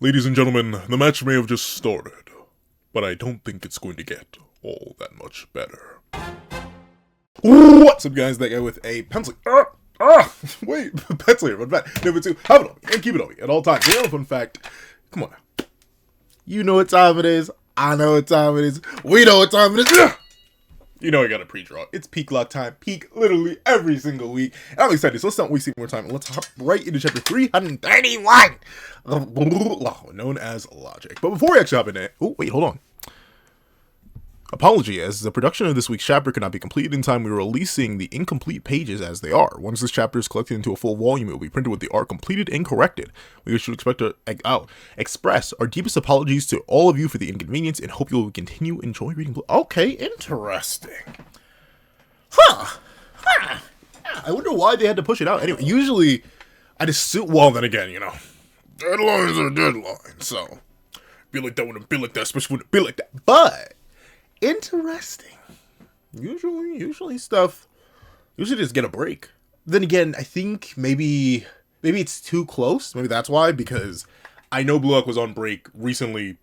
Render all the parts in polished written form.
Ladies and gentlemen, the match may have just started, but I don't think it's going to get all that much better. What's up, guys? That guy with a pencil. Wait, pencil here. Fun fact number 2. Have it on me and keep it on me at all times. The other fun fact. Come on now. You know what time it is. I know what time it is. We know what time it is. You know I got a pre-draw. It's peak lock time. Peak literally every single week. And I'm excited. So let's not waste more time. And let's hop right into chapter 331. Known as Logic. But before we actually hop in it. Oh, wait, hold on. Apology, as the production of this week's chapter could not be completed in time, we were releasing the incomplete pages as they are. Once this chapter is collected into a full volume, it will be printed with the art completed and corrected. We should expect to express our deepest apologies to all of you for the inconvenience and hope you will continue enjoy reading. Okay, interesting. I wonder why they had to push it out. Anyway, usually I'd assume, well, then again, you know, deadlines are deadlines, so be like that when it be like that, especially when it be like that. But interesting. Usually stuff just get a break. Then again, I think maybe it's too close. Maybe that's why, because I know Blue Lock was on break recently.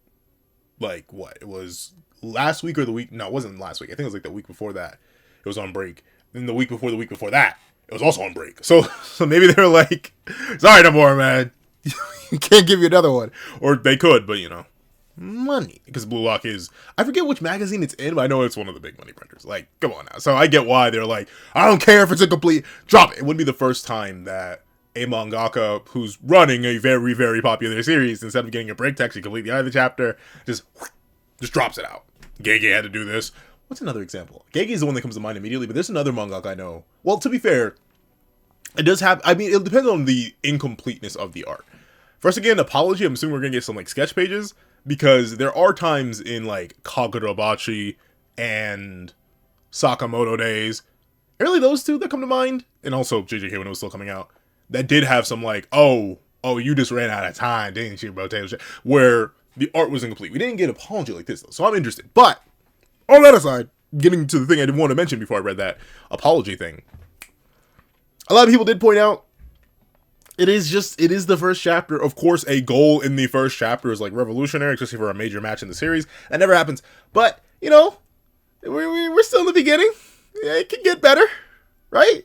Like what? It was last week or the week? No, it wasn't last week. I think it was like the week before that. It was on break. Then the week before that, it was also on break. So maybe they're like, sorry, no more, man. You can't give you another one. Or they could, but you know. Money, because Blue Lock is, I forget which magazine it's in, but I know it's one of the big money printers. Like, come on now. So I get why they're like, I don't care if it's incomplete, drop it. It wouldn't be the first time that a mangaka who's running a very, very popular series, instead of getting a break to actually complete the other chapter, just drops it out. Gege had to do this. What's another example? Gege is the one that comes to mind immediately, but there's another mangaka I know. Well, to be fair, it does have, I mean, it depends on the incompleteness of the art. First, again, apology, I'm assuming we're gonna get some like sketch pages, because there are times in like Kagurabachi and Sakamoto days, really those two that come to mind, and also JJK when it was still coming out, that did have some like, oh, you just ran out of time, didn't you, bro? Where the art was incomplete. We didn't get apology like this though, so I'm interested. But on that aside, getting to the thing I didn't want to mention before I read that apology thing, a lot of people did point out, it is the first chapter. Of course, a goal in the first chapter is like revolutionary, especially for a major match in the series. That never happens. But, you know, we're still in the beginning. Yeah, it can get better. Right?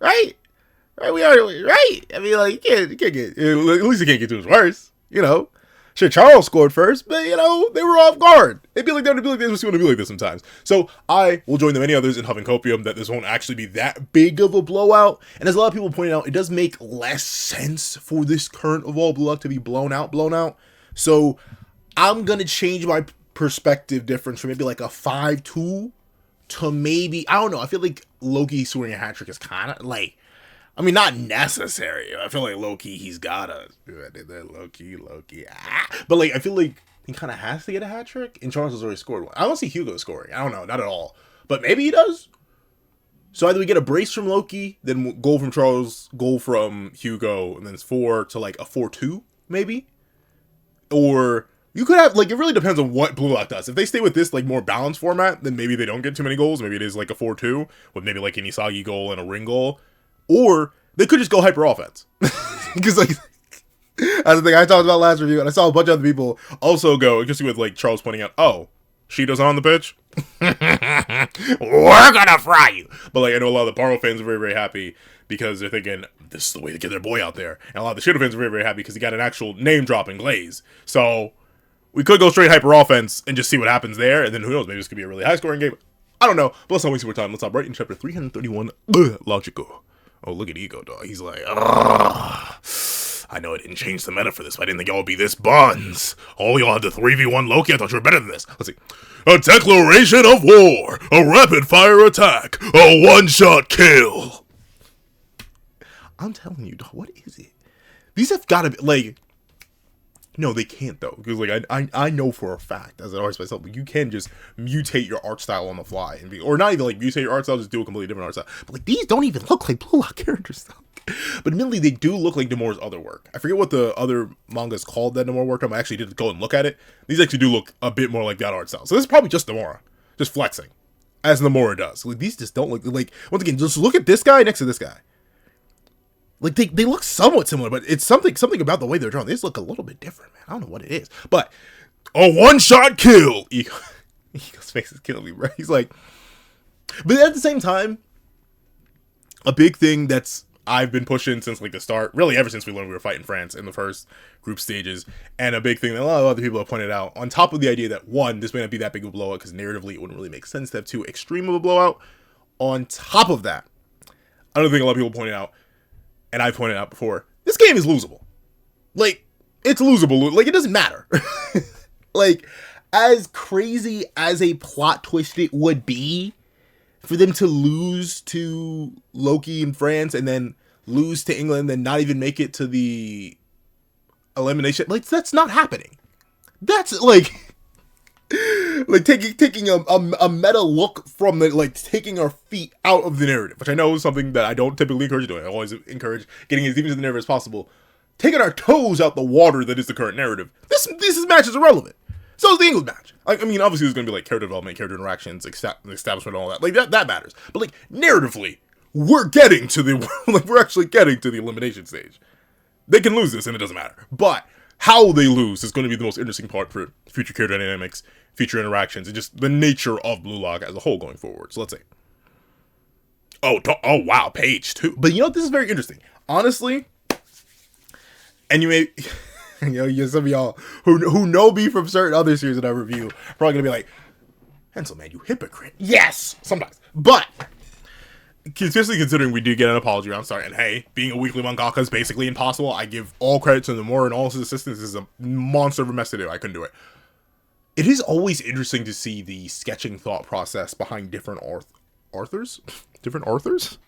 We are, right? I mean, like, you can't get, at least it can't get too much worse, you know. Sure, Charles scored first, but, you know, they were off guard. It'd be like that, we want to be like this sometimes. So, I will join the many others in huffing copium that this won't actually be that big of a blowout. And as a lot of people point out, it does make less sense for this current Evolved Blue Lock to be blown out. So, I'm going to change my perspective difference from maybe like a 5-2 to maybe, I don't know, I feel like Loki scoring a hat trick is kind of like, I mean, not necessary. I feel like low-key, he's gotta do that. Low-key. But, like, I feel like he kind of has to get a hat trick. And Charles has already scored one. I don't see Hugo scoring. I don't know. Not at all. But maybe he does. So either we get a brace from Loki, then goal from Charles, goal from Hugo, and then it's 4 to, like, a 4-2, maybe? Or you could have, like, it really depends on what Blue Lock does. If they stay with this, like, more balanced format, then maybe they don't get too many goals. Maybe it is, like, a 4-2 with maybe, like, an Isagi goal and a ring goal. Or they could just go hyper offense. Because, like, that's the thing I talked about last review, and I saw a bunch of other people also go, just with, like, Charles pointing out, oh, Shido's on the pitch? We're gonna fry you! But, like, I know a lot of the Paro fans are very, very happy because they're thinking, this is the way to get their boy out there. And a lot of the Shido fans are very, very happy because he got an actual name drop in Glaze. So, we could go straight hyper offense and just see what happens there, and then who knows, maybe this could be a really high scoring game. I don't know, but let's not waste more time. Let's hop right in chapter 331, Logical. Oh, look at Ego, dog. He's like, I know I didn't change the meta for this, but I didn't think y'all would be this buns. All y'all had the 3v1 Loki. I thought you were better than this. Let's see. A declaration of war. A rapid-fire attack. A one-shot kill. I'm telling you, dog, what is it? These have got to be, like, no, they can't, though. Because, like, I know for a fact, as an artist myself, but you can just mutate your art style on the fly. And be, or not even, like, mutate your art style, just do a completely different art style. But, like, these don't even look like Blue Lock characters, though. But admittedly, they do look like Nomura's other work. I forget what the other manga's called that Nomura worked on. I actually did go and look at it. These actually do look a bit more like that art style. So this is probably just Nomura. Just flexing. As Nomura does. Like, these just don't look, like, once again, just look at this guy next to this guy. Like, they look somewhat similar, but it's something about the way they're drawn. They just look a little bit different, man. I don't know what it is. But a one-shot kill! Ego's face is killing me, bro. He's like... But at the same time, a big thing I've been pushing since, like, the start, really ever since we learned we were fighting France in the first group stages, and a big thing that a lot of other people have pointed out, on top of the idea that, one, this may not be that big of a blowout, because narratively it wouldn't really make sense to have too extreme of a blowout. On top of that, another thing a lot of people pointed out, and I pointed out before, this game is losable. Like, it's losable. Like, it doesn't matter. Like, as crazy as a plot twist it would be for them to lose to Loki in France and then lose to England and not even make it to the elimination, like, that's not happening. That's, like taking a meta look from the, like, taking our feet out of the narrative, which I know is something that I don't typically encourage doing. I always encourage getting as deep into the narrative as possible. Taking our toes out the water that is the current narrative. This match is irrelevant. So is the England match. Like, I mean, obviously there's going to be, like, character development, character interactions, establishment, and all that. Like, that matters. But, like, narratively, we're getting to the, like, we're actually getting to the elimination stage. They can lose this, and it doesn't matter. But how they lose is going to be the most interesting part for future character dynamics, future interactions, and just the nature of Blue Lock as a whole going forward. So let's see. Oh wow, page 2. But you know what? This is very interesting. Honestly, and you may, some of y'all who know me from certain other series that I review probably gonna be like, Hensel, man, you hypocrite. Yes, sometimes. But especially considering we do get an apology round start, and hey, being a weekly mangaka is basically impossible. I give all credit to Nomura and all his assistants. This is a monster of a mess to do. I couldn't do it. It is always interesting to see the sketching thought process behind different authors? Different authors?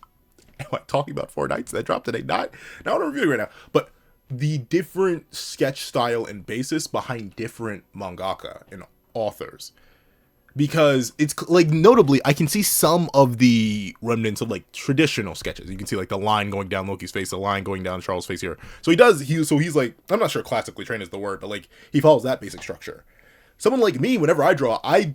Am I talking about 4 Nights that dropped today? Not on a review right now. But the different sketch style and basis behind different mangaka and authors. Because it's, like, notably, I can see some of the remnants of, like, traditional sketches. You can see, like, the line going down Loki's face, the line going down Charles' face here. So he's like, I'm not sure classically trained is the word, but, like, he follows that basic structure. Someone like me, whenever I draw, I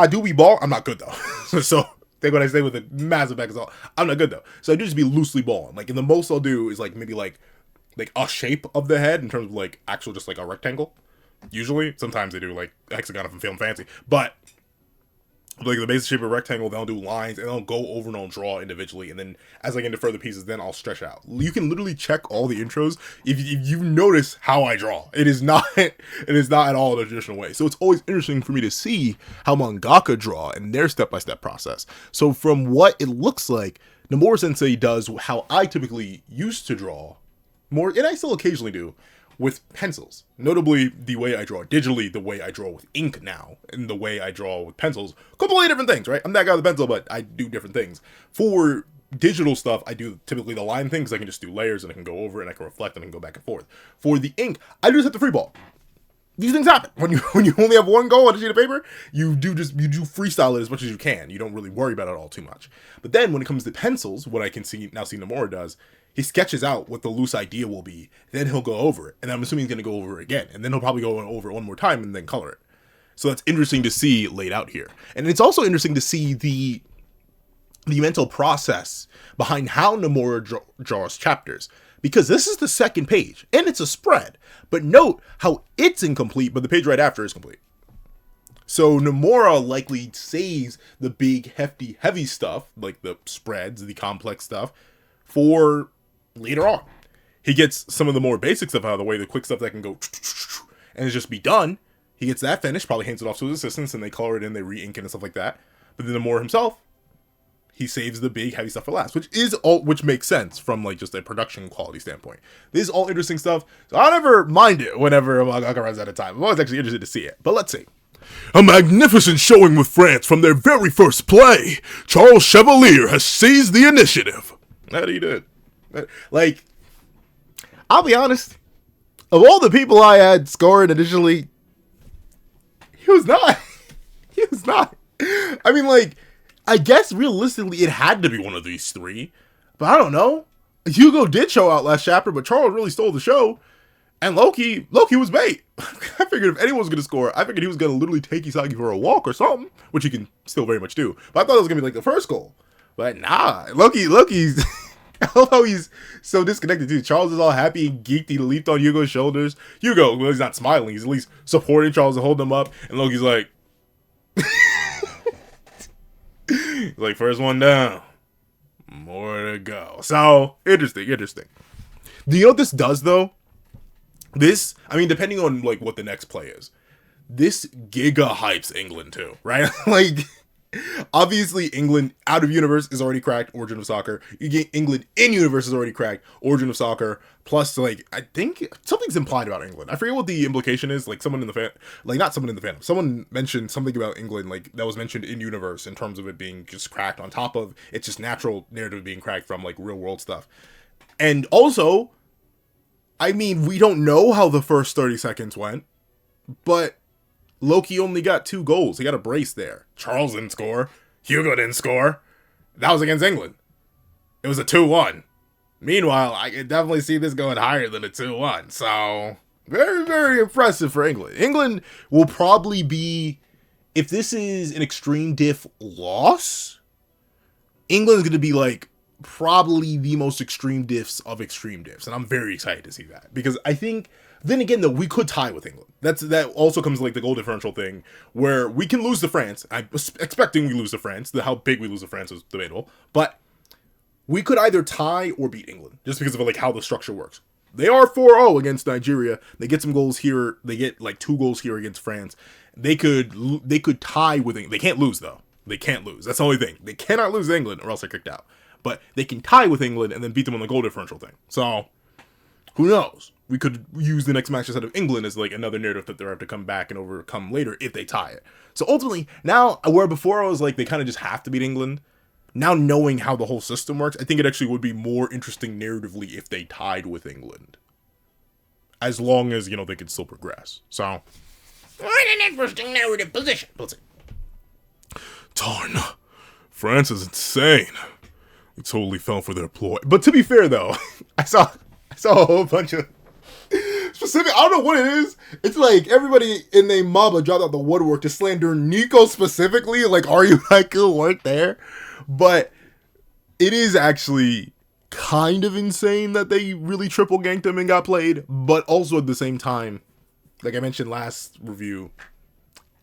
do be ball. I'm not good, though. So, take what I say with a massive back all. I'm not good, though. So I do just be loosely balling. Like, and the most I'll do is, like, maybe, like a shape of the head in terms of, like, actual just, like, a rectangle. Usually. Sometimes they do, like, a hexagon if I'm feeling fancy. But like, the basic shape of a rectangle, they'll do lines, and they'll go over and I'll draw individually, and then as I get into further pieces, then I'll stretch out. You can literally check all the intros if you notice how I draw. It is not at all the traditional way. So it's always interesting for me to see how mangaka draw and their step-by-step process. So from what it looks like, Nomura Sensei does how I typically used to draw more, and I still occasionally do, with pencils. Notably, the way I draw digitally, the way I draw with ink now, and the way I draw with pencils. Completely different things, right? I'm that guy with a pencil, but I do different things. For digital stuff, I do typically the line thing, because I can just do layers, and I can go over, and I can reflect, and I can go back and forth. For the ink, I just hit the free ball. These things happen. When you only have one goal on a sheet of paper, you do freestyle it as much as you can. You don't really worry about it all too much. But then when it comes to pencils, what I can see Nomura does, he sketches out what the loose idea will be, then he'll go over it, and I'm assuming he's going to go over it again, and then he'll probably go over it one more time and then color it. So that's interesting to see laid out here. And it's also interesting to see the mental process behind how Nomura draws chapters, because this is the second page, and it's a spread, but note how it's incomplete, but the page right after is complete. So Nomura likely saves the big, hefty, heavy stuff, like the spreads, the complex stuff, for later on. He gets some of the more basic stuff out of the way, the quick stuff that can go and just be done. He gets that finished, probably hands it off to his assistants, and they color it in, they re-ink it and stuff like that. But then Nomura himself, he saves the big heavy stuff for last, which makes sense from, like, just a production quality standpoint. This is all interesting stuff, so I never mind it whenever a mangaka runs out of time. I'm always actually interested to see it. But let's see. A magnificent showing with France from their very first play. Charles Chevalier has seized the initiative. That he did. Like, I'll be honest, of all the people I had scored initially, he was not. He was not. I mean, like, I guess realistically it had to be one of these three, but I don't know. Hugo did show out last chapter, but Charles really stole the show, and Loki was bait. I figured if anyone was going to score, I figured he was going to literally take Isagi for a walk or something, which he can still very much do, but I thought it was going to be like the first goal, but nah, Loki's... I love how he's so disconnected too. Charles is all happy and geeked. He leaped on Hugo's shoulders. Hugo, well, he's not smiling. He's at least supporting Charles and holding him up. And Loki's like, like, first one down, more to go. So interesting. Do you know what this does though? This, I mean, depending on like what the next play is, this giga hypes England too, right? Like, obviously England out of universe is already cracked Origin of Soccer. You get England in universe is already cracked Origin of Soccer. Plus, like, I think something's implied about England. I forget what the implication is. Like, someone in the fan, like, not someone in the fandom, someone mentioned something about England, like, that was mentioned in universe in terms of it being just cracked on top of it's just natural narrative being cracked from like real world stuff. And also, I mean, we don't know how the first 30 seconds went, but Loki only got 2 goals. He got a brace there. Charles didn't score. Hugo didn't score. That was against England. It was a 2-1. Meanwhile, I can definitely see this going higher than a 2-1. So, very, very impressive for England. England will probably be, if this is an extreme diff loss, England's going to be like probably the most extreme diffs of extreme diffs. And I'm very excited to see that. Because I think, then again, though, we could tie with England. That also comes like the goal differential thing, where we can lose to France. I'm expecting we lose to France. How big we lose to France is debatable. But we could either tie or beat England, just because of like how the structure works. They are 4-0 against Nigeria. They get some goals here. They get like 2 goals here against France. They could tie with England. They can't lose, though. They can't lose. That's the only thing. They cannot lose to England or else they're kicked out. But they can tie with England and then beat them on the goal differential thing. So, who knows? We could use the next match instead of England as like another narrative that they have to come back and overcome later if they tie it. So ultimately, now, where before I was like, they kind of just have to beat England, now knowing how the whole system works, I think it actually would be more interesting narratively if they tied with England. As long as, you know, they could still progress. So, an interesting narrative position. Let's see. Darn. France is insane. They totally fell for their ploy. But to be fair, though, I saw a whole bunch of specific, I don't know what it is. It's like everybody in the Mamba dropped out the woodwork to slander Nico specifically. Like, are you Haiku weren't there? But it is actually kind of insane that they really triple ganked him and got played. But also at the same time, like I mentioned last review,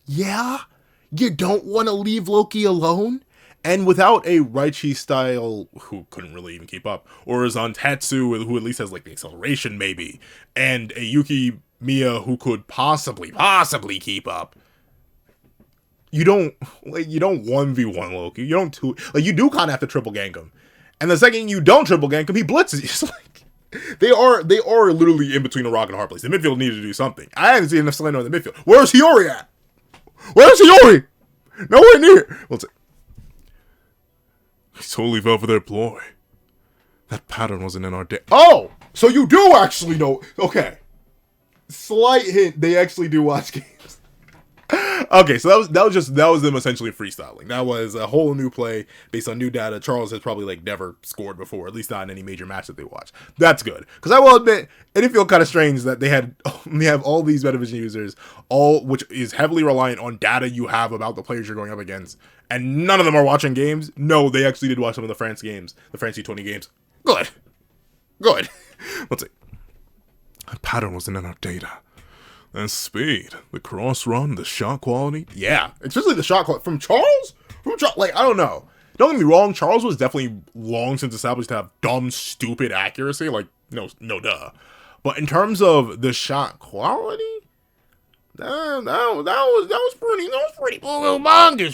yeah, you don't want to leave Loki alone. And without a Raichi style, who couldn't really even keep up, or a Zantetsu, who at least has like the acceleration maybe, and a Yuki Miya who could possibly keep up, you don't 1v1 Loki. You don't you do kind of have to triple gank him. And the second you don't triple gank him, he blitzes you. It's like they are literally in between a rock and a hard place. The midfield needed to do something. I haven't seen enough Solano in the midfield. Where's Hiyori at? Where's Hiyori? Nowhere near. What's it? He totally fell for their ploy. That pattern wasn't in our day. Oh! So you do actually know. Okay. Slight hint, they actually do watch games. Okay, so that was them essentially freestyling. That was a whole new play based on new data. Charles has probably like never scored before, at least not in any major match that they watched. That's good. Because I will admit, it did feel kind of strange that they have all these Metavision users, all which is heavily reliant on data you have about the players you're going up against, and none of them are watching games. No, they actually did watch some of the France games, the France U20 games. Good. Let's see. That pattern wasn't in our data. And speed, the cross run, the shot quality. Yeah, especially the shot quality from Charles. Like, I don't know. Don't get me wrong. Charles was definitely long since established to have dumb, stupid accuracy. Like, no duh. But in terms of the shot quality, that was pretty humongous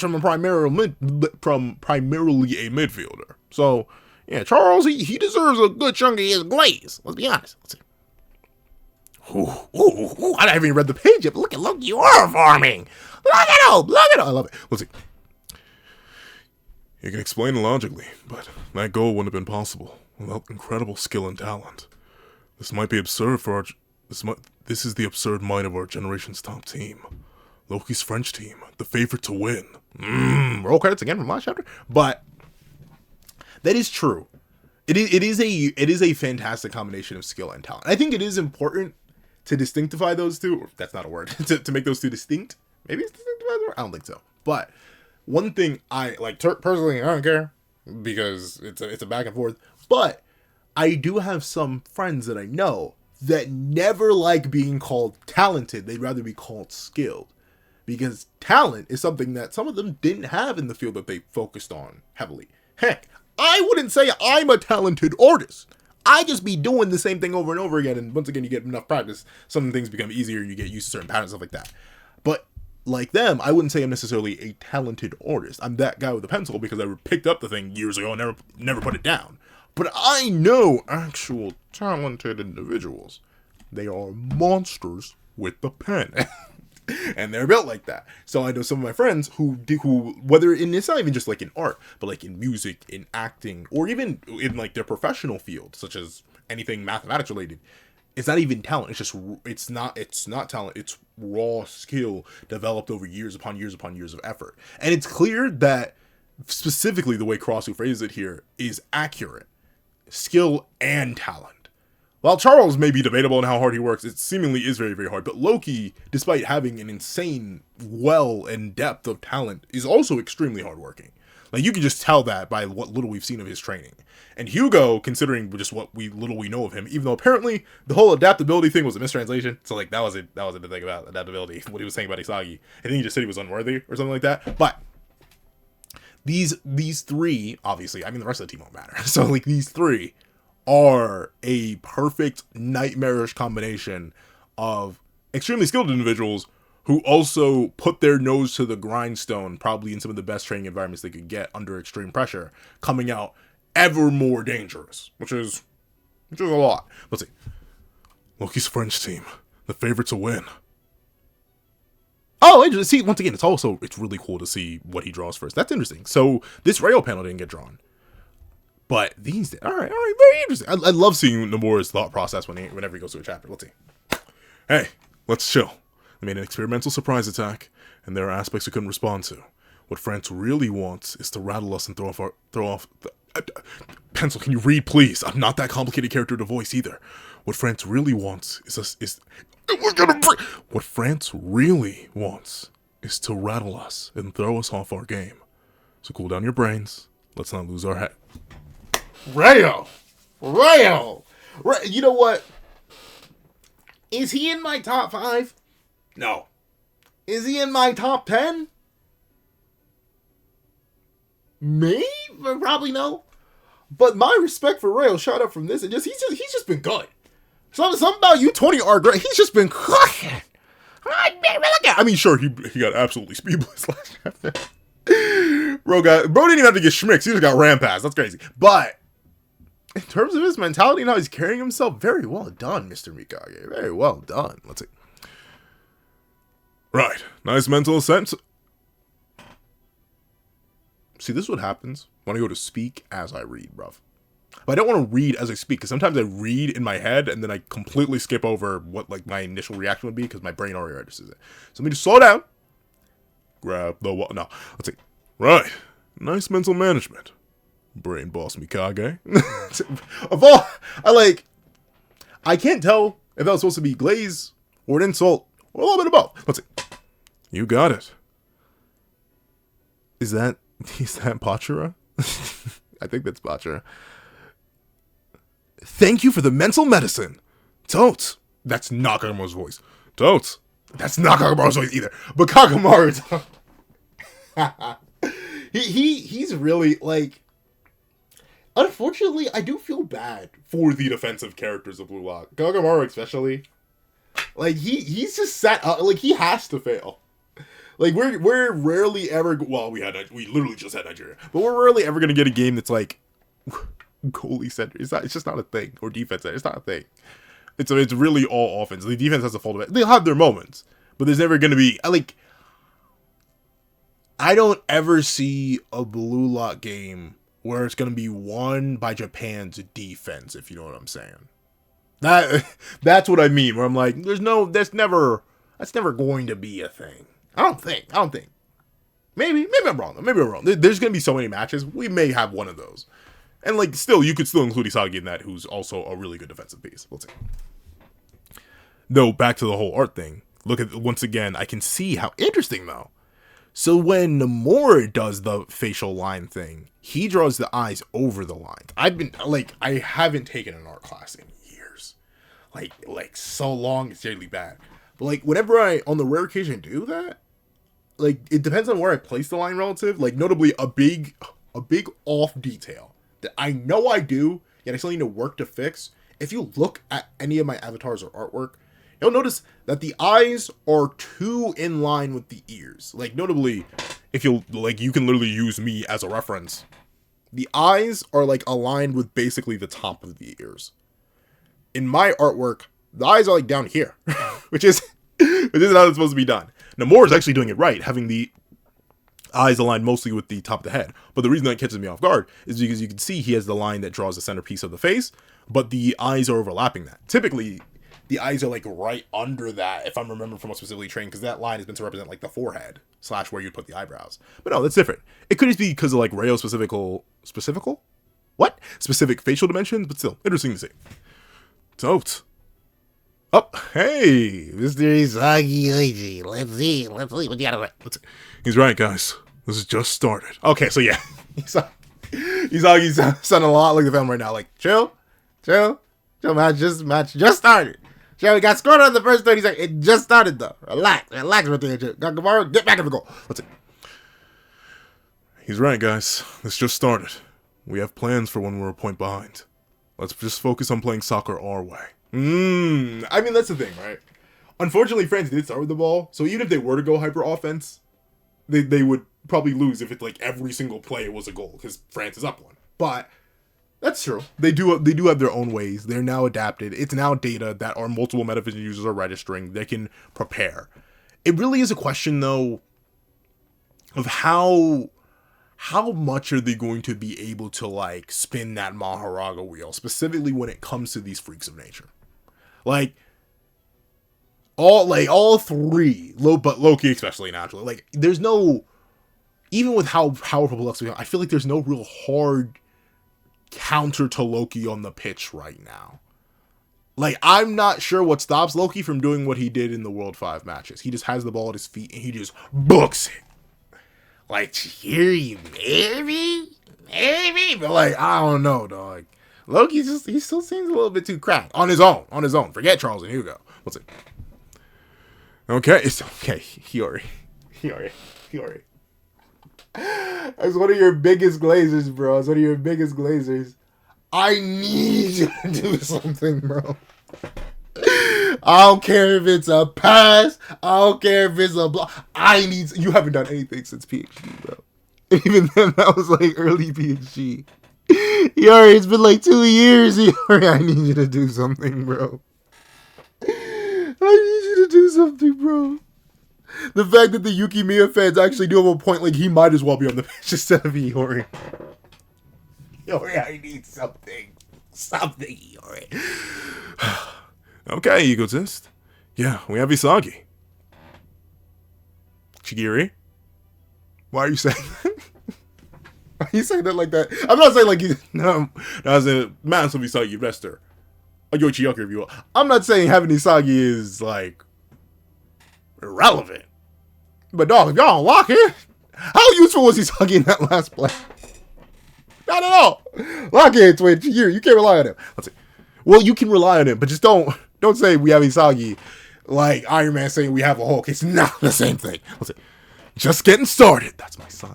from primarily a midfielder. So yeah, Charles he deserves a good chunk of his glaze. Let's be honest. Let's see. Ooh, I haven't even read the page yet, but look, you are farming. Look it up. I love it. Let's see. You can explain it logically, but that goal wouldn't have been possible without incredible skill and talent. This might be absurd for this is the absurd might of our generation's top team. Loki's French team, the favorite to win. Roll credits again from last chapter. But that is true. It is a fantastic combination of skill and talent. I think it is important to distinctify those two. Or that's not a word. to make those two distinct. Maybe it's distinctified. I don't think so. But one thing I like personally, I don't care because it's a back and forth. But I do have some friends that I know that never like being called talented. They'd rather be called skilled. Because talent is something that some of them didn't have in the field that they focused on heavily. Heck, I wouldn't say I'm a talented artist. I just be doing the same thing over and over again, and once again, you get enough practice, some things become easier, you get used to certain patterns, stuff like that. But like them, I wouldn't say I'm necessarily a talented artist. I'm that guy with a pencil because I picked up the thing years ago and never put it down. But I know actual talented individuals. They are monsters with the pen. And they're built like that. So I know some of my friends who whether it's not even just like in art, but like in music, in acting, or even in like their professional field, such as anything mathematics related. It's not even talent. It's just it's not talent. It's raw skill developed over years upon years upon years of effort. And it's clear that specifically the way Crosswho phrases it here is accurate. Skill and talent. While Charles may be debatable on how hard he works, it seemingly is very, very hard. But Loki, despite having an insane well and depth of talent, is also extremely hardworking. Like, you can just tell that by what little we've seen of his training. And Hugo, considering just what little we know of him, even though apparently the whole adaptability thing was a mistranslation. So, like, that was the thing about adaptability, what he was saying about Isagi. I think he just said he was unworthy or something like that. But these three, obviously, I mean, the rest of the team won't matter. So, like, these three are a perfect nightmarish combination of extremely skilled individuals who also put their nose to the grindstone, probably in some of the best training environments they could get under extreme pressure, coming out ever more dangerous, which is a lot. Let's see. Loki's French team, the favorite to win. Oh, interesting. See, once again, it's really cool to see what he draws first. That's interesting. So this rail panel didn't get drawn. But these, all right, very interesting. I love seeing Nomura's thought process whenever he goes to a chapter. Let's see. Hey, let's chill. I made an experimental surprise attack, and there are aspects we couldn't respond to. What France really wants is to rattle us and throw off the... Pencil, can you read, please? I'm not that complicated character to voice either. What France really wants What France really wants is to rattle us and throw us off our game. So cool down your brains. Let's not lose our head. Rayo! You know what? Is he in my top 5? No. Is he in my top 10? Maybe? Probably no. But my respect for Rayo shot up from this, and he's just been good. Something about U20 are great. He's just been crushing. I mean, sure, he got absolutely speedless last chapter. Bro didn't even have to get schmicks. He just got ram pass. That's crazy. But in terms of his mentality and how he's carrying himself, very well done, Mr. Mikage. Very well done. Let's see. Right. Nice mental sense. See, this is what happens when I go to speak as I read, bruv. But I don't want to read as I speak, because sometimes I read in my head, and then I completely skip over what like my initial reaction would be, because my brain already registers it. So let me just slow down. Grab the wall. No, let's see. Right. Nice mental management. Brain boss Mikage. Of all, I can't tell if that was supposed to be glaze or an insult or a little bit of both. Let's see. You got it. Is that Bachara? I think that's Bachara. Thank you for the mental medicine. Totes. That's not Kagamaru's voice. Totes. That's not Kagamaru's voice either. But Kagamaru. He's really like. Unfortunately, I do feel bad for the defensive characters of Blue Lock. Kagamaru especially. Like he's just set up. Like he has to fail. Like we're rarely ever. Well, we literally just had Nigeria, but we're rarely ever gonna get a game that's like goalie center. It's just not a thing. Or defense center. It's not a thing. It's really all offense. The defense has to fall to it. They'll have their moments, but there's never gonna be like. I don't ever see a Blue Lock game where it's gonna be won by Japan's defense. If you know what I'm saying. That's what I mean. Where I'm like, that's never going to be a thing. I don't think. Maybe I'm wrong. There's going to be so many matches. We may have one of those. And, like, still, you could still include Isagi in that, who's also a really good defensive piece. We'll see. Though, back to the whole art thing. Look at, once again, I can see how interesting, though. So when Nomura does the facial line thing, he draws the eyes over the line. I haven't taken an art class in years. Like so long, it's really bad. But like, whenever I, on the rare occasion, do that, like, it depends on where I place the line relative. Like, notably, a big off detail that I know I do, yet I still need to work to fix. If you look at any of my avatars or artwork, you'll notice that the eyes are too in line with the ears. Like, notably, if you can literally use me as a reference. The eyes are, like, aligned with basically the top of the ears. In my artwork, the eyes are, like, down here, which is how it's supposed to be done. Nomura is actually doing it right, having the eyes aligned mostly with the top of the head. But the reason that catches me off guard is because you can see he has the line that draws the centerpiece of the face, but the eyes are overlapping that. Typically, the eyes are like right under that, if I'm remembering from what specifically trained, because that line is meant to represent like the forehead / where you'd put the eyebrows. But no, that's different. It could just be because of like Rayo specific facial dimensions, but still interesting to see. Totes. Oh, hey, Mr. Isagi. Let's see what you got. Let's see. He's right, guys. This has just started. Okay, so yeah, Isagi's sounding a lot like the film right now. Like, chill, match just started. Chill, we got scored on the first 30 seconds. It just started though. Relax with the intro. Gakamaru, get back in the goal. Let's see. He's right, guys. This just started. We have plans for when we're a point behind. Let's just focus on playing soccer our way. I mean, that's the thing, right? Unfortunately, France did start with the ball, so even if they were to go hyper offense, they would probably lose if it's like every single play was a goal, because France is up one. But that's true. They do have their own ways. They're now adapted. It's now data that our multiple metavision users are registering. They can prepare. It really is a question, though, of how much are they going to be able to like spin that Maharaga wheel, specifically when it comes to these freaks of nature. Like all three, but Loki especially naturally. Like, there's no, even with how powerful Lux is, I feel like there's no real hard counter to Loki on the pitch right now. Like, I'm not sure what stops Loki from doing what he did in the World 5 matches. He just has the ball at his feet and he just books it. Like, here you maybe, but like, I don't know, dog. Loki he still seems a little bit too cracked on his own. Forget Charles and Hugo. What's it? Okay, it's okay. Hiyori. As one of your biggest glazers, bro. I need you to do something, bro. I don't care if it's a pass. I don't care if it's a block. You haven't done anything since PhD, bro. Even then, that was like early PhD. Yori, it's been like 2 years. Yori, I need you to do something, bro. The fact that the Yuki Miya fans actually do have a point, like, he might as well be on the pitch instead of Iori. Iori, I need something. Iori. Okay, egotist. Yeah, we have Isagi. Chigiri? Why are you saying that? Why are you saying that like that? I'm not saying like he's... No, I said, massive Isagi investor. A Yoichi Yuki review. I'm not saying having Isagi is, like, irrelevant. But, dog, if y'all lock it, how useful was Isagi in that last play? Not at all. Lock it, Twitch. You can't rely on him. Let's see. Well, you can rely on him, but just don't say we have Isagi like Iron Man saying we have a Hulk. It's not the same thing. Let's see. Just getting started. That's my son.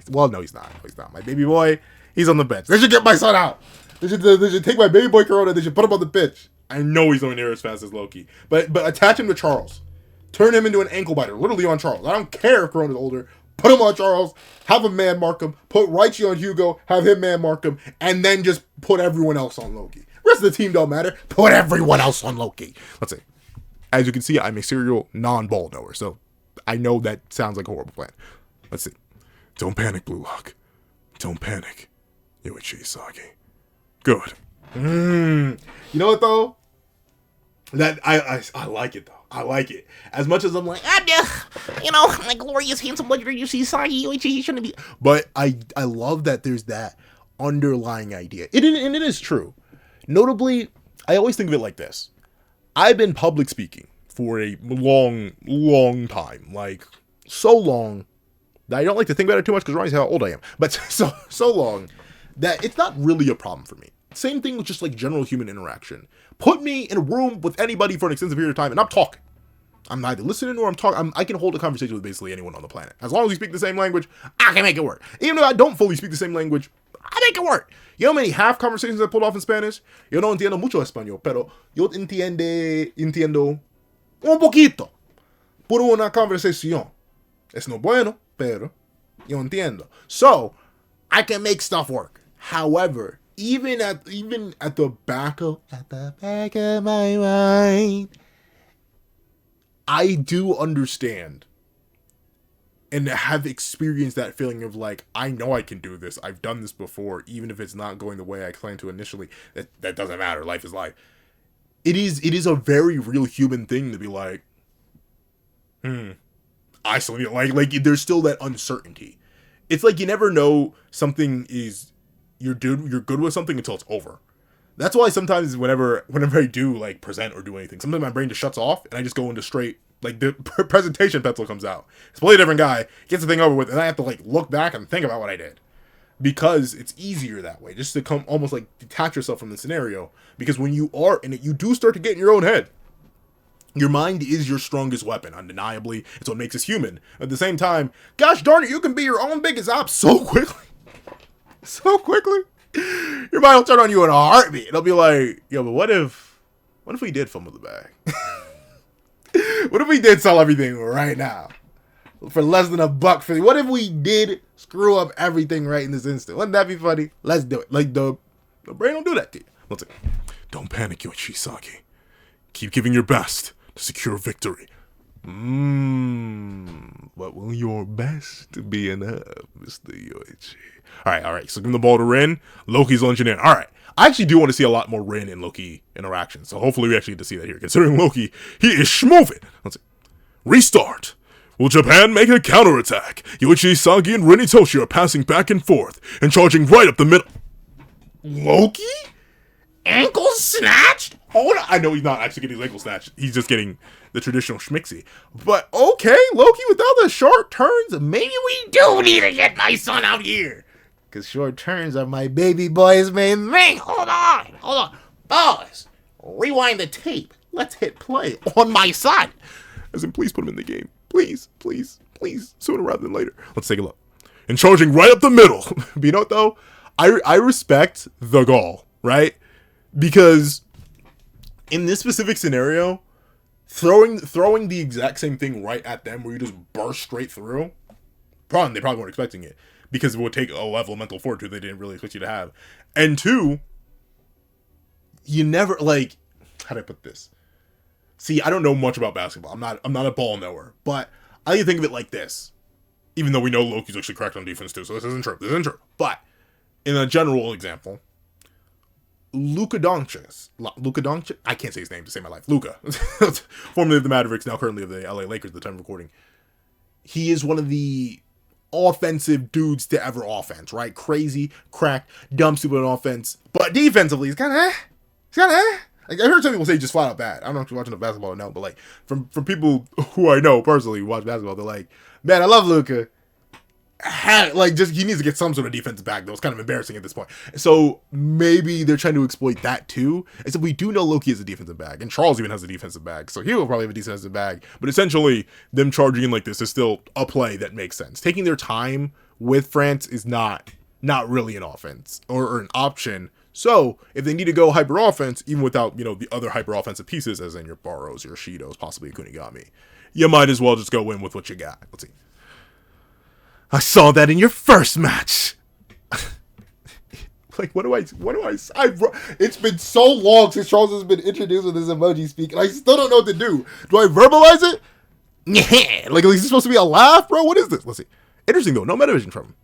Well, no, he's not. My baby boy, he's on the bench. They should get my son out. They should take my baby boy Corona. They should put him on the pitch. I know he's nowhere near as fast as Loki. But attach him to Charles. Turn him into an ankle biter. Literally on Charles. I don't care if Corona's older. Put him on Charles. Have him man mark him. Put Raichi on Hugo. Have him man mark him. And then just put everyone else on Loki. Rest of the team don't matter. Put everyone else on Loki. Let's see. As you can see, I'm a serial non-ball knower. So I know that sounds like a horrible plan. Let's see. Don't panic, Blue Lock. Don't panic. Yoichi Isagi. Good. You know what, though? That I like it, though. I like it. As much as I'm like, like glorious, handsome, legendary, you see Isagi, Yoichi, he shouldn't be. But I love that there's that underlying idea. And it is true. Notably, I always think of it like this. I've been public speaking for a long, long time. Like, so long, that I don't like to think about it too much because it reminds me how old I am. But so long that it's not really a problem for me. Same thing with just like general human interaction. Put me in a room with anybody for an extensive period of time and I'm talking. I'm neither listening or I'm talking. I can hold a conversation with basically anyone on the planet. As long as we speak the same language, I can make it work. Even if I don't fully speak the same language, I make it work. You know how many half conversations I pulled off in Spanish? Yo no entiendo mucho español, pero yo entiendo un poquito. Por una conversación. Es no bueno, pero yo entiendo. So, I can make stuff work. However, even at the back of my mind, I do understand and have experienced that feeling of like, I know I can do this. I've done this before, even if it's not going the way I planned to initially. That doesn't matter. Life is life. It is a very real human thing to be like, I still need like there's still that uncertainty. It's like you never know something is you're good with something until it's over. That's why sometimes whenever I do like present or do anything, sometimes my brain just shuts off and I just go into straight, like the presentation pencil comes out. It's a completely different guy, gets the thing over with, and I have to like look back and think about what I did. Because it's easier that way, just to come almost like detach yourself from the scenario. Because when you are in it, you do start to get in your own head. Your mind is your strongest weapon, undeniably. It's what makes us human. At the same time, gosh darn it, you can be your own biggest op so quickly. So quickly. Your mind will turn on you in a heartbeat. It'll be like, yo, but what if we did fumble the bag? What if we did sell everything right now? For less than $1.50? What if we did screw up everything right in this instant? Wouldn't that be funny? Let's do it. Like, the brain don't do that to you. Let's see. Don't panic, Yoichi Isagi. Keep giving your best to secure victory. But will your best be enough, Mr. Yoichi? Alright. So give him the ball to Rin. Loki's lunging in. Alright. I actually do want to see a lot more Rin and Loki interaction. So hopefully we actually get to see that here. Considering Loki, he is schmoving. Let's see. Restart. Will Japan make a counterattack? Yoichi Isagi and Rin Itoshi are passing back and forth and charging right up the middle. Loki? Ankle snatched? Hold on. I know he's not actually getting his ankle snatched. He's just getting the traditional schmixy. But okay, Loki, without the short turns, maybe we do need to get my son out here. Because short turns are my baby boy's main thing. Hold on. Boys, rewind the tape. Let's hit play on my son. As in, please put him in the game. Please. Sooner rather than later. Let's take a look. And charging right up the middle. But you know what, though? I respect the gall, right? Because in this specific scenario, throwing the exact same thing right at them where you just burst straight through, they probably weren't expecting it. Because it would take a level of mental fortitude they didn't really expect you to have. And two, you never, like, how do I put this? See, I don't know much about basketball. I'm not a ball knower. But I like to think of it like this. Even though we know Loki's actually correct on defense too, so this isn't true. But in a general example, Luka Doncic, I can't say his name to save my life. Luka, formerly of the Mavericks, now currently of the LA Lakers at the time of recording. He is one of the offensive dudes to ever offense, right? Crazy, cracked, dumb, stupid on offense. But defensively, he's kind of Like, I heard some people say just flat out bad. I don't know if you're watching the basketball or no, but like from people who I know personally who watch basketball, they're like, man, I love Luka. Like, just he needs to get some sort of defensive bag, though. It's kind of embarrassing at this point. So maybe they're trying to exploit that too. Except we do know Loki has a defensive bag, and Charles even has a defensive bag, so he will probably have a defensive bag. But essentially, them charging in like this is still a play that makes sense. Taking their time with France is not really an offense or an option. So if they need to go hyper offense, even without the other hyper offensive pieces, as in your Barrows, your Shidos, possibly a Kunigami, you might as well just go in with what you got. Let's see. I saw that in your first match. Like, what do I it's been so long since Charles has been introduced with this emoji speak, and I still don't know what to do. Do I verbalize it? Yeah. Like, is this supposed to be a laugh, bro? What is this? Let's see. Interesting, though. No metavision from him.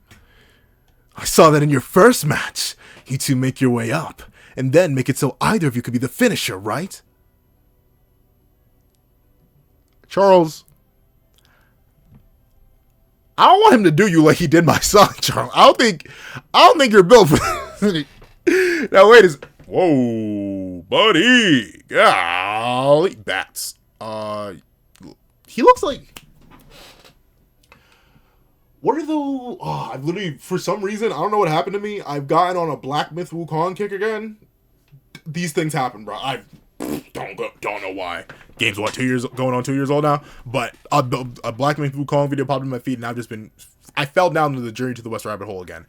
I saw that in your first match. You two make your way up, and then make it so either of you could be the finisher, right? Charles, I don't want him to do you like he did my son, Charles. I don't think you're built for this. Now wait whoa, buddy. Golly, bats. He looks like What are the... Oh, I've literally, for some reason, I don't know what happened to me. I've gotten on a Black Myth Wukong kick again. These things happen, bro. I don't know why. Game's what, going on 2 years old now? But a Black Myth Wukong video popped in my feed, and I've just been... I fell down to the Journey to the West rabbit hole again.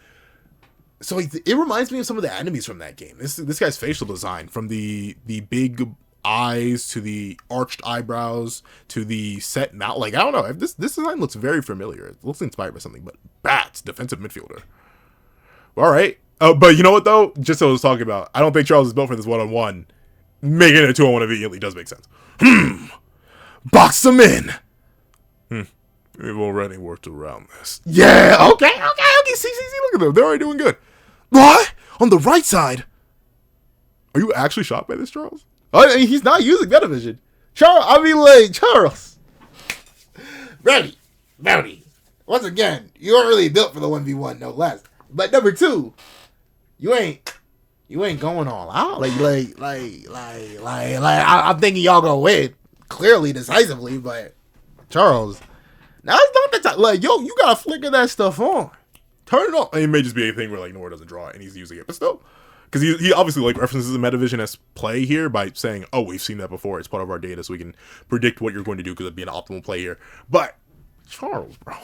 So it reminds me of some of the enemies from that game. This guy's facial design, from the big eyes to the arched eyebrows to the set mouth. Like, I don't know. This design looks very familiar. It looks inspired by something. But Bats, defensive midfielder. All right. But you know what, though? Just as I was talking about, I don't think Charles is built for this one-on-one. Making it a 2-on-1 immediately does make sense. Box them in. We've already worked around this. Yeah, okay. See, look at them. They're already doing good. What? On the right side? Are you actually shocked by this, Charles? I mean, he's not using Metavision. Charles. Ready. Once again, you aren't really built for the 1v1, no less. But number 2, you ain't going all out. I'm thinking y'all gonna win clearly, decisively, but Charles, now it's not the time. Like, yo, you gotta flicker that stuff on. Turn it on. It may just be a thing where, like, Nora doesn't draw it and he's using it, but still. Because he obviously, like, references the Metavision as play here by saying, oh, we've seen that before. It's part of our data, so we can predict what you're going to do because it'd be an optimal play here. But, Charles, bro,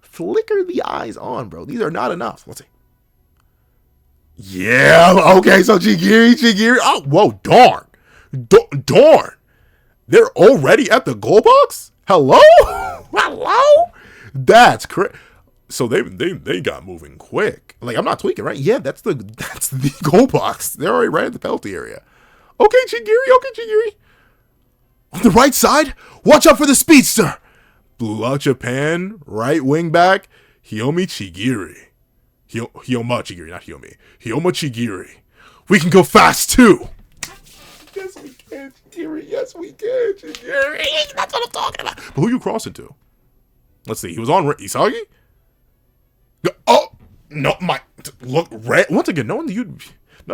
flicker the eyes on, bro. These are not enough. Let's see. Yeah, okay, so Chigiri. Oh, whoa, darn. They're already at the goal box? Hello? That's crazy. So they got moving quick. Like, I'm not tweaking, right? Yeah, that's the goal box. They're already right at the penalty area. Okay, Chigiri. On the right side, watch out for the speedster. Blue Lock Japan, right wing back, Hiomi Chigiri. Hyoma Chigiri, not Hiomi. Hyoma Chigiri. We can go fast, too. Yes, we can, Chigiri. Yes, we can, Chigiri. That's what I'm talking about. But who you crossing to? Let's see. He was on Isagi? Oh! No, look, red. Once again, none of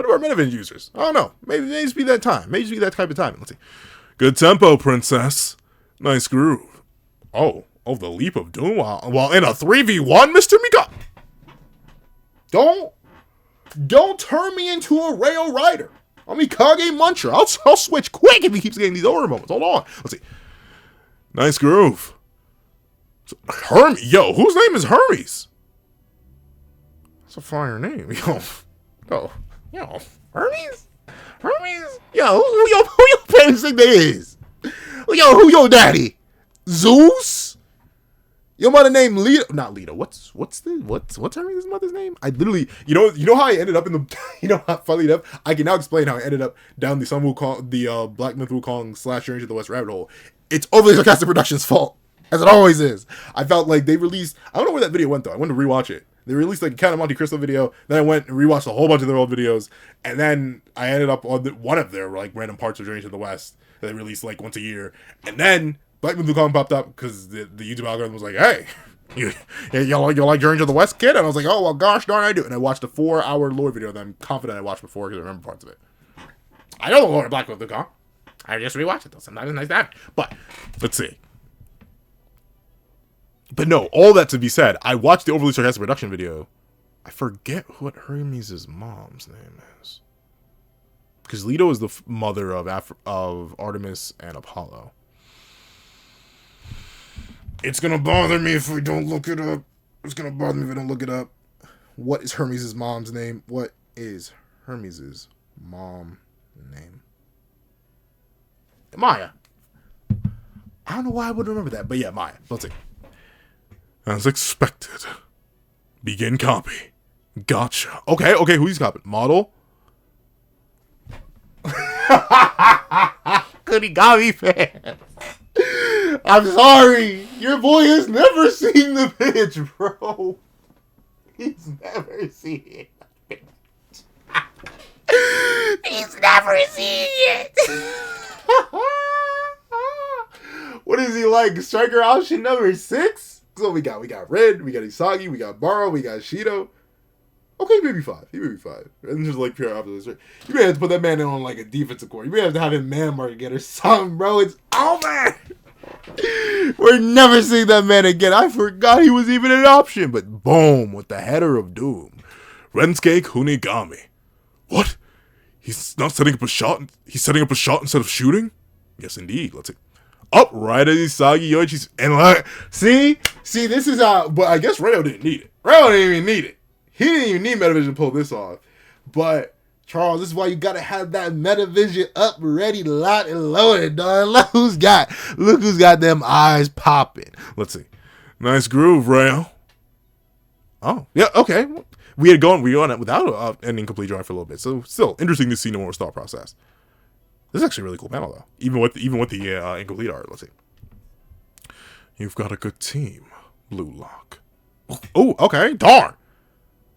our Metavision users. I don't know. Maybe just be that time. Maybe just be that type of time. Let's see. Good tempo, princess. Nice groove. Oh, the leap of doom while in a 3v1, Mr. Mika. Don't turn me into a Rayo Rider. I'm Mikage Muncher. I'll switch quick if he keeps getting these over moments. Hold on. Let's see. Nice groove. Yo, whose name is Hermes? That's a fire name. Yo, Hermes? Yo, who your parents think they is? Yo, who your daddy? Zeus? Your mother named Lita? Not Lita. What's Hermes' mother's name? I literally, you know how I ended up in the, how funny enough, I can now explain how I ended up down the Black Myth Wukong / Journey to the West rabbit hole. It's Overly Sarcastic Productions' fault, as it always is. I felt like they released, I don't know where that video went though. I went to rewatch it. They released like a Count of Monte Cristo video. Then I went and rewatched a whole bunch of their old videos, and then I ended up on one of their like random parts of Journey to the West that they released like once a year, and then Black Myth Wukong popped up because the YouTube algorithm was like, hey, you like Journey to the West, kid? And I was like, oh, well, gosh darn, I do. And I watched a 4-hour lore video that I'm confident I watched before because I remember parts of it. I know the lore of Black Myth Wukong. I just rewatched it, though. Sometimes it's nice to have it. But, let's see. But no, all that to be said, I watched the Overly Sarcastic Production video. I forget what Hermes' mom's name is. Because Leto is the mother of Artemis and Apollo. It's gonna bother me if we don't look it up. It's gonna bother me if I don't look it up. What is Hermes' mom's name? What is Hermes' mom name? Maya. I don't know why I would remember that, but yeah, Maya. Let's see. As expected. Begin copy. Gotcha. Okay, who's copying? Model? Goody Gobby fan. I'm sorry. Your boy has never seen the pitch, bro. He's never seen it. He's never seen it. What is he like? Striker option number 6? So we got Red, we got Isagi, we got Baro, we got Shido. Okay, maybe 5. He may be 5. And just like pure opposite. You may have to put that man in on like a defensive core. You may have to have him man mark again or something, bro. It's over. We're never seeing that man again. I forgot he was even an option. But boom, with the header of doom. Rensuke Kunigami. What? He's not setting up a shot. He's setting up a shot instead of shooting? Yes, indeed. Let's see. Up right at Isagi Yoichi's. And like, see, this is how. But I guess Rayo didn't need it. Rayo didn't even need it. He didn't even need Metavision to pull this off. But Charles, this is why you gotta have that Metavision up, ready, locked, and loaded, dog. Look who's got them eyes popping. Let's see. Nice groove, Rayo. Oh, yeah, okay. We had gone without an incomplete drive for a little bit, so still interesting to see Nomura's thought process. This is actually a really cool panel, though. Even with the incomplete art. Let's see. You've got a good team, Blue Lock. Oh, okay, darn.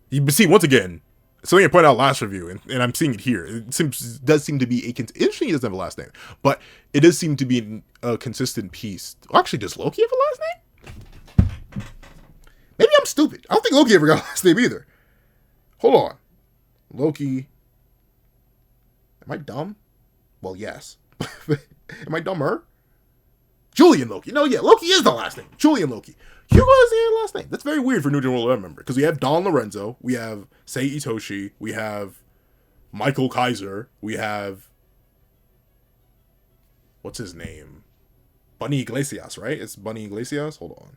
You see, once again, something I pointed out last review, and I'm seeing it here. It does seem to be interesting. He doesn't have a last name, but it does seem to be a consistent piece. Actually, does Loki have a last name? Maybe I'm stupid. I don't think Loki ever got a last name either. Hold on, Loki. Am I dumb? Well, yes. Am I dumber? Julian Loki. No, yeah, Loki is the last name. Julian Loki. Hugo is the last name. That's very weird for New General World member, because we have Don Lorenzo, we have Sei Itoshi, we have Michael Kaiser, we have, what's his name? Bunny Iglesias, right? It's Bunny Iglesias? Hold on.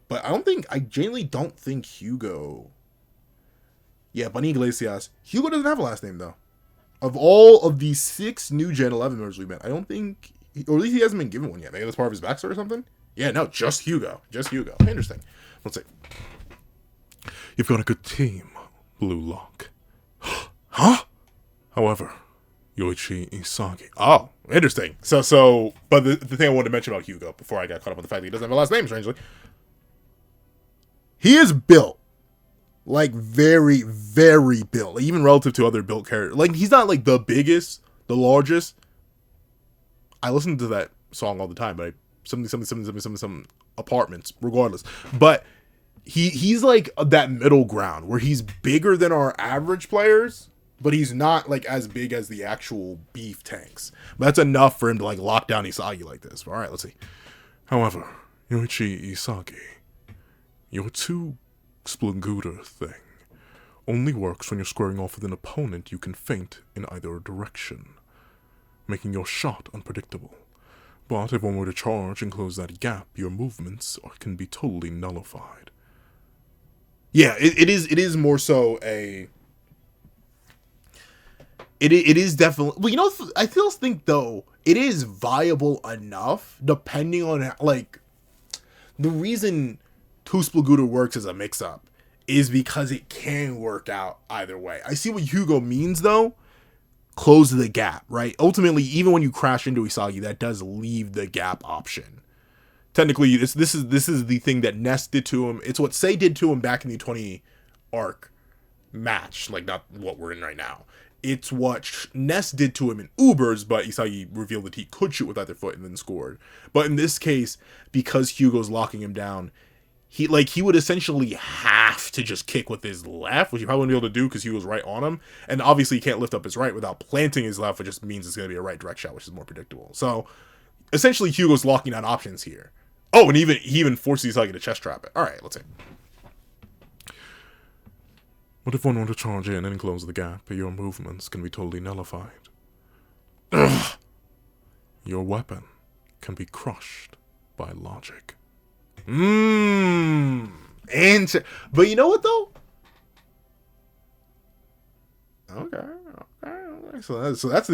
But I genuinely don't think Hugo. Yeah, Bunny Iglesias. Hugo doesn't have a last name, though. Of all of the 6 New Gen 11 members we met, I don't think, or at least he hasn't been given one yet. Maybe that's part of his backstory or something? Yeah, no, just Hugo. Just Hugo. Interesting. Let's see. You've got a good team, Blue Lock. Huh? However, Yoichi Isagi. Oh, interesting. But the thing I wanted to mention about Hugo before I got caught up on the fact that he doesn't have a last name, strangely. He is built. Like, very, very built. Like, even relative to other built characters. Like, he's not, like, the biggest, the largest. I listen to that song all the time, but some apartments, regardless. But he's like that middle ground where he's bigger than our average players, but he's not like as big as the actual beef tanks. But that's enough for him to like lock down Isagi like this. All right, let's see. However, Yoichi Isagi, your two-splinguter thing only works when you're squaring off with an opponent you can feint in either direction, making your shot unpredictable. But if one were to charge and close that gap, your movements can be totally nullified. Yeah, it is more so a. It is definitely. Well, you know, I still think though it is viable enough, depending on like the reason Two Splinguter works as a mix-up is because it can work out either way. I see what Hugo means though. Close the gap, right? Ultimately, even when you crash into Isagi, that does leave the gap option. Technically, this is the thing that Ness did to him. It's what Sei did to him back in the 20 arc match, like not what we're in right now. It's what Ness did to him in Ubers, but Isagi revealed that he could shoot with either foot and then scored. But in this case, because Hugo's locking him down, he would essentially have to just kick with his left, which he probably wouldn't be able to do because Hugo's right on him. And obviously he can't lift up his right without planting his left, which just means it's going to be a right direct shot, which is more predictable. So essentially Hugo's locking down options here. Oh, and he even forces Isagi to chest trap it. All right, let's see. What if one were to charge in and close the gap? Your movements can be totally nullified. Ugh. Your weapon can be crushed by logic. But you know what though? Okay. So that's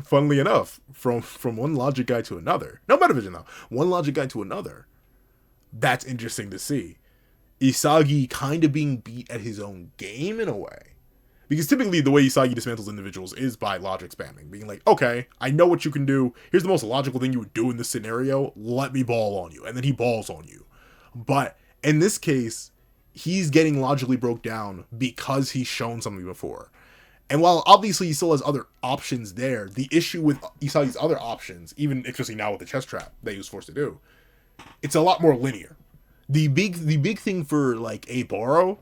funnily enough from one logic guy to another. No Metavision though. One logic guy to another. That's interesting to see. Isagi kind of being beat at his own game in a way. Because typically the way Isagi dismantles individuals is by logic spamming. Being like, okay, I know what you can do. Here's the most logical thing you would do in this scenario. Let me ball on you. And then he balls on you. But in this case, he's getting logically broke down because he's shown something before. And while obviously he still has other options there, the issue with Isagi's other options, even especially now with the chest trap that he was forced to do, it's a lot more linear. The big thing for like a Boro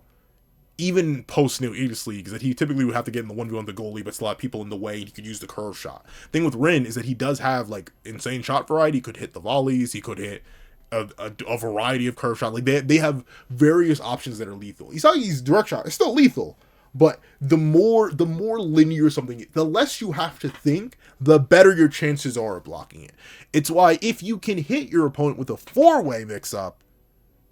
even post New Aegis League, is that he typically would have to get in the 1v1 the goalie, but still have people in the way, and he could use the curve shot. Thing with Rin is that he does have, like, insane shot variety. He could hit the volleys, he could hit a variety of curve shot. Like, they have various options that are lethal. Isagi's direct shot is still lethal, but the more linear something is, the less you have to think, the better your chances are of blocking it. It's why if you can hit your opponent with a 4-way mix-up,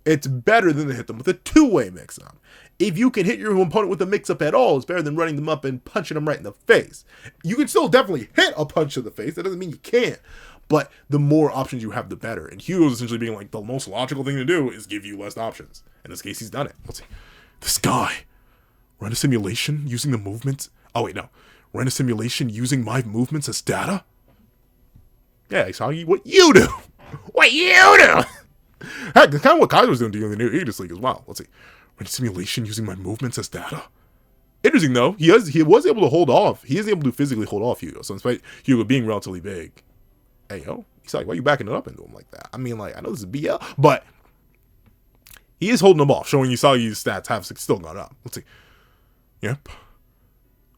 it's better than to hit them with a 2-way mix-up. If you can hit your opponent with a mix-up at all, it's better than running them up and punching them right in the face. You can still definitely hit a punch to the face. That doesn't mean you can't. But the more options you have, the better. And Hugo's essentially being like, the most logical thing to do is give you less options. In this case, he's done it. Let's see. This guy. Run a simulation using the movements. Oh, wait, no. Run a simulation using my movements as data? Yeah, Isagi, what you do. What you do. Heck, that's kind of what Kaiser's doing to you in the New Aegis League as well. Let's see. Run a simulation using my movements as data? Interesting, though. He was able to hold off. He is able to physically hold off Hugo. So, in spite of Hugo being relatively big. Hey, yo. Isagi, why are you backing it up into him like that? I mean, like, I know this is BL, but he is holding him off, showing Isagi's stats have still gone up. Let's see. Yep.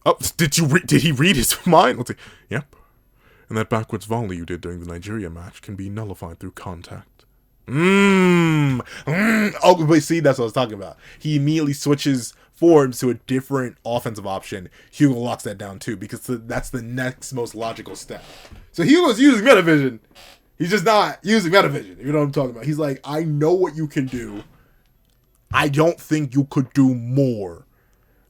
Oh, did he read his mind? Let's see. Yep. And that backwards volley you did during the Nigeria match can be nullified through contact. Oh, but see, that's what I was talking about. He immediately switches forms to a different offensive option. Hugo locks that down too, because that's the next most logical step. So Hugo's using Metavision. He's just not using Metavision. You know what I'm talking about? He's like, I know what you can do. I don't think you could do more.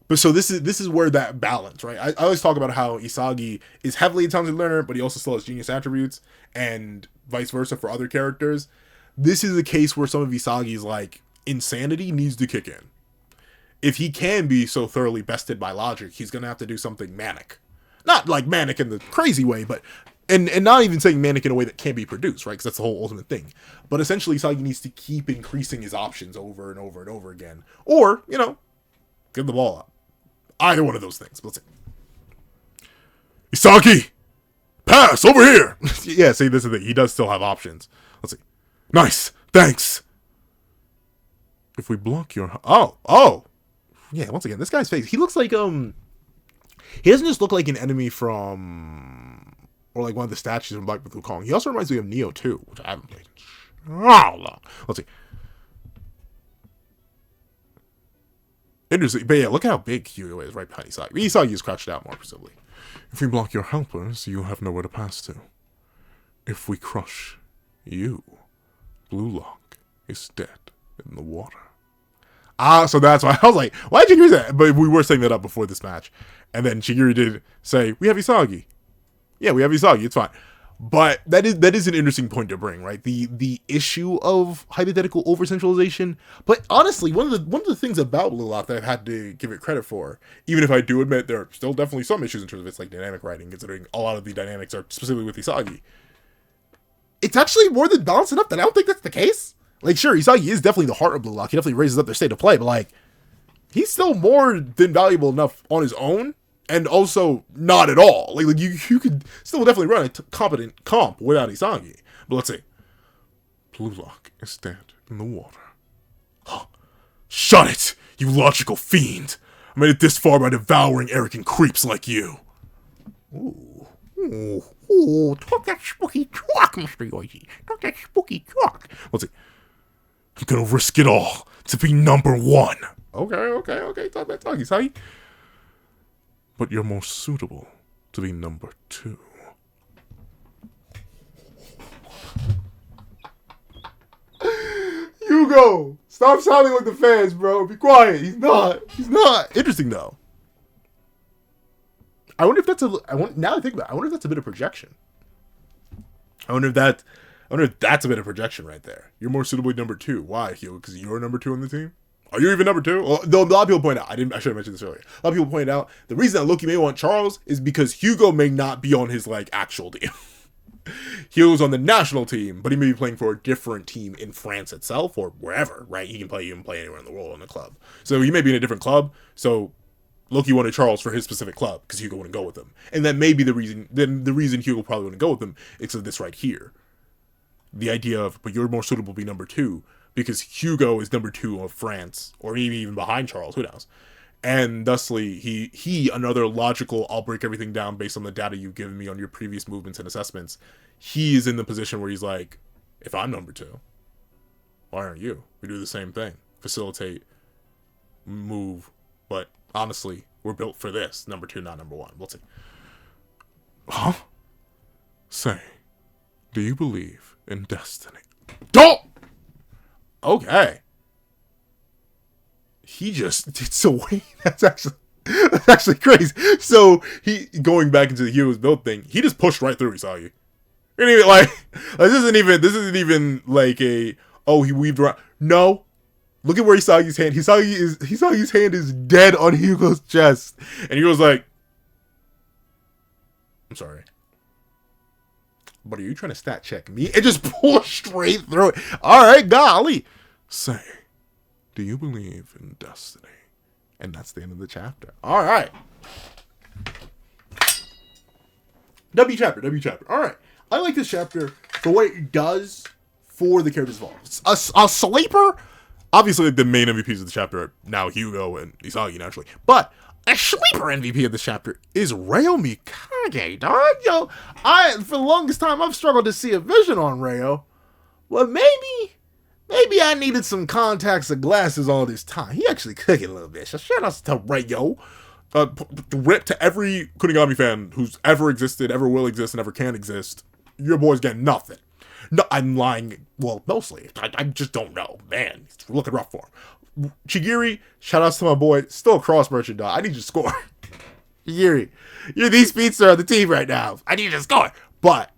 But so this is where that balance, right? I always talk about how Isagi is heavily a talented learner, but he also still has genius attributes, and vice versa for other characters. This is a case where some of Isagi's, like, insanity needs to kick in. If he can be so thoroughly bested by logic, he's going to have to do something manic. Not, like, manic in the crazy way, but... And not even saying manic in a way that can't be produced, right? Because that's the whole ultimate thing. But essentially, Isagi needs to keep increasing his options over and over and over again. Or, you know, give the ball up. Either one of those things. Let's see. Isagi! Pass! Over here! Yeah, see, this is the thing. He does still have options. Let's see. Nice! Thanks! If we block your... Oh! Yeah, once again, this guy's face. He looks like, he doesn't just look like an enemy from... Or like one of the statues from Black Myth Wukong. He also reminds me of Neo 2, which I haven't played. Let's see. Interesting. But yeah, look how big Hugo is right behind Isagi. Isagi is crouched out more presumably. If we block your helpers, you have nowhere to pass to. If we crush you, Blue Lock is dead in the water. So that's why I was like, why did Chigiri say that? But we were setting that up before this match. And then Chigiri did say, we have Isagi. Yeah, we have Isagi. It's fine. But that is an interesting point to bring, right? The issue of hypothetical over-centralization. But honestly, one of the things about Blue Lock that I've had to give it credit for, even if I do admit there are still definitely some issues in terms of its like dynamic writing, considering a lot of the dynamics are specifically with Isagi. It's actually more than balanced enough that I don't think that's the case. Like, sure, Isagi is definitely the heart of Blue Lock. He definitely raises up their state of play, but like, he's still more than valuable enough on his own. And also, not at all. Like you could still definitely run a competent comp without Isagi. But let's see. Blue Lock is dead in the water. Huh. Shut it, you logical fiend. I made it this far by devouring arrogant creeps like you. Ooh, talk that spooky talk, Mr. Yoichi. Talk that spooky talk. Let's see. I'm gonna risk it all to be number one. Okay. Talk that talk, Isagi. But you're more suitable to be number 2. Hugo! Stop sounding like the fans, bro. Be quiet. He's not. Interesting, though. I wonder if that's now I think about it, I wonder if that's a bit of projection. I wonder if that's a bit of projection right there. You're more suitable number 2. Why, Hugo? Because you're number 2 on the team? Are you even number 2? Well, though a lot of people point out, I should have mentioned this earlier. A lot of people point out the reason that Loki may want Charles is because Hugo may not be on his like actual team. Hugo's on the national team, but he may be playing for a different team in France itself or wherever, right? He can play anywhere in the world in a club. So he may be in a different club. So Loki wanted Charles for his specific club because Hugo wouldn't go with him. And that may be the reason. Then the reason Hugo probably wouldn't go with him is this right here. The idea of, but you're more suitable to be number 2. because Hugo is number 2 of France, or maybe even behind Charles, who knows. And thusly, he another logical, I'll break everything down based on the data you've given me on your previous movements and assessments. He is in the position where he's like, if I'm number 2, why aren't you? We do the same thing. Facilitate, move, but honestly, we're built for this. Number 2, not number 1. We'll see. Huh? Say, do you believe in destiny? Don't! Okay. He just did so wait. That's actually crazy. So he going back into the Hugo's build thing. He just pushed right through Isagi. And even like this isn't even like he weaved around. No, look at where Isagi's hand. Isagi's hand is dead on Hugo's chest, and he was like, "I'm sorry, but are you trying to stat check me?" And just pull straight through it. All right, golly. Say, do you believe in destiny? And that's the end of the chapter. All right. W chapter. All right. I like this chapter for what it does for the characters involved. A sleeper? Obviously, like, the main MVPs of the chapter are now Hugo and Isagi, naturally. But a sleeper MVP of this chapter is Ryo Mikage, dog. Yo, for the longest time, I've struggled to see a vision on Ryo. Well, maybe I needed some contacts or glasses all this time. He actually cooking a little bit. So shout out to Ryo. Rip to every Kunigami fan who's ever existed, ever will exist, and ever can exist. Your boy's getting nothing. No, I'm lying. Well, mostly. I just don't know. Man, it's looking rough for him. Chigiri, shout outs to my boy. Still a cross merchant, dog. I need you to score. Chigiri, these beats are on the team right now. I need you to score. But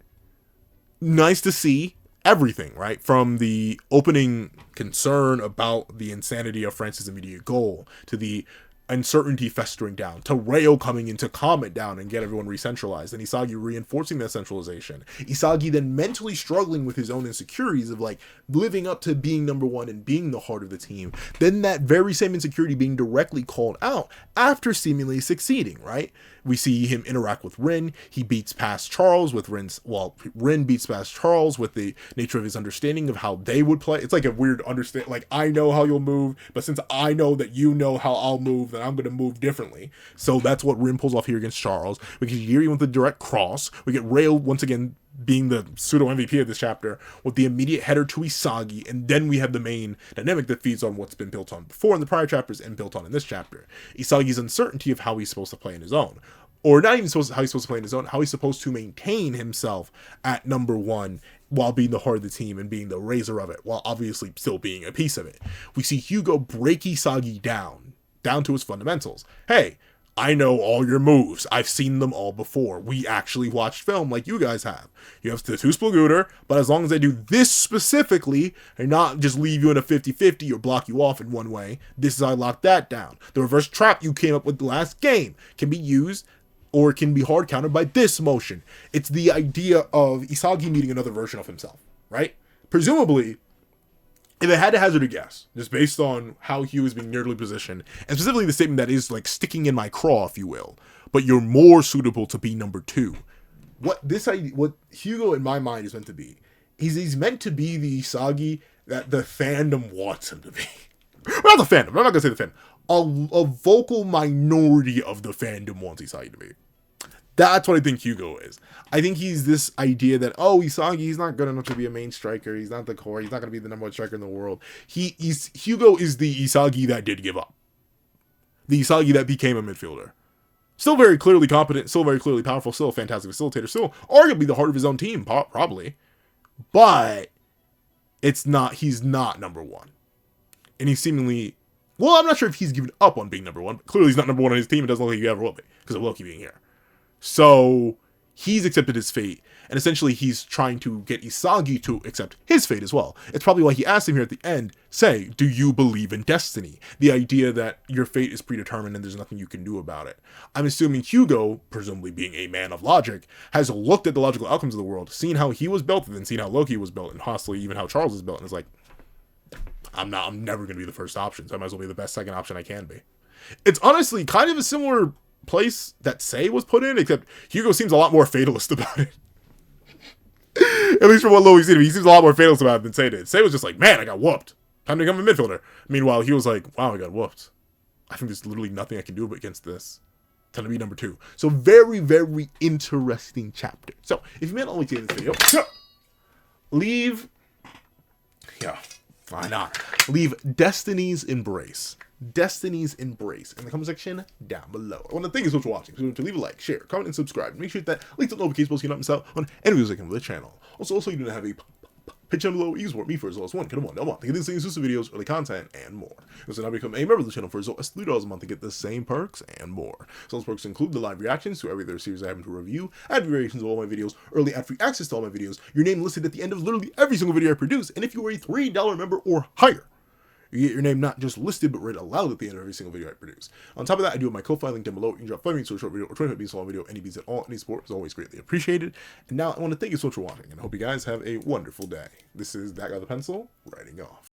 nice to see everything, right? From the opening concern about the insanity of France's immediate goal, to the uncertainty festering down, to Ryo coming in to calm it down and get everyone re-centralized, and Isagi reinforcing that centralization. Isagi then mentally struggling with his own insecurities of like living up to being number 1 and being the heart of the team. Then that very same insecurity being directly called out after seemingly succeeding, right? We see him interact with Rin. He beats past Charles with Rin beats past Charles with the nature of his understanding of how they would play. It's like a weird understand, like, I know how you'll move, but since I know that you know how I'll move, then I'm going to move differently. So that's what Rin pulls off here against Charles. We get Yuri with the direct cross. We get Ryo once again being the pseudo MVP of this chapter with the immediate header to Isagi, and then we have the main dynamic that feeds on what's been built on before in the prior chapters and built on in this chapter. Isagi's uncertainty of how he's supposed to play in his own, or not even how he's supposed to play in his own, how he's supposed to maintain himself at number 1 while being the heart of the team and being the raiser of it, while obviously still being a piece of it. We see Hugo break Isagi down to his fundamentals. Hey, I know all your moves. I've seen them all before. We actually watched film like you guys have. You have the 2 Splagooter, but as long as I do this specifically and not just leave you in a 50-50 or block you off in one way, this is how I lock that down. The reverse trap you came up with the last game can be used or it can be hard countered by this motion. It's the idea of Isagi needing another version of himself, right? Presumably, if I had to hazard a guess, just based on how Hugh is being nerdily positioned, and specifically the statement that is like sticking in my craw, if you will, but you're more suitable to be number 2. What Hugo in my mind is meant to be, he's meant to be the Isagi that the fandom wants him to be. Well, not the fandom. I'm not gonna say the fandom. A vocal minority of the fandom wants Isagi to be. That's what I think Hugo is. I think he's this idea that, Isagi, he's not good enough to be a main striker. He's not the core. He's not going to be the number 1 striker in the world. Hugo is the Isagi that did give up. The Isagi that became a midfielder. Still very clearly competent, still very clearly powerful, still a fantastic facilitator, still arguably the heart of his own team, probably. But he's not number 1. And he's seemingly, I'm not sure if he's given up on being number 1, but clearly he's not number 1 on his team. It doesn't look like he ever will be, because of Loki being here. So he's accepted his fate, and essentially he's trying to get Isagi to accept his fate as well. It's probably why he asked him here at the end, say, do you believe in destiny? The idea that your fate is predetermined and there's nothing you can do about it. I'm assuming Hugo, presumably being a man of logic, has looked at the logical outcomes of the world, seen how he was built, and then seen how Loki was built, and possibly even how Charles is built, and is like, I'm never going to be the first option, so I might as well be the best second option I can be. It's honestly kind of a similar place that Sei was put in, except Hugo seems a lot more fatalist about it. At least from what Louis seen, he seems a lot more fatalist about it than Sei did. Sei was just like, man, I got whooped. Time to become a midfielder. Meanwhile, he was like, wow, I got whooped. I think there's literally nothing I can do against this. Time to be number 2. So very, very interesting chapter. So if you made all the way to the end of this video, leave, why not? Leave Destiny's Embrace in the comment section down below. I want to thank you so much for watching. So to leave a like, share, comment, and subscribe. Make sure that link to the notifications so you don't miss out on any videos I can on the channel. Also, you do have a pitch down below. You can support me for as low as $1. To get these exclusive videos, early content, and more. So now become a member of the channel for as low as $3 a month to get the same perks and more. So those perks include the live reactions to every other series I happen to review, ad variations of all my videos, early ad-free access to all my videos, your name listed at the end of literally every single video I produce, and if you are a $3 member or higher, you get your name not just listed, but read aloud at the end of every single video I produce. On top of that, I do have my Ko-Fi link down below. You can drop 5 minutes to a short video or 25 minutes to a long video. Any beats at all, any support is always greatly appreciated. And now I want to thank you so much for watching, and I hope you guys have a wonderful day. This is That Guy with a Pencil, writing off.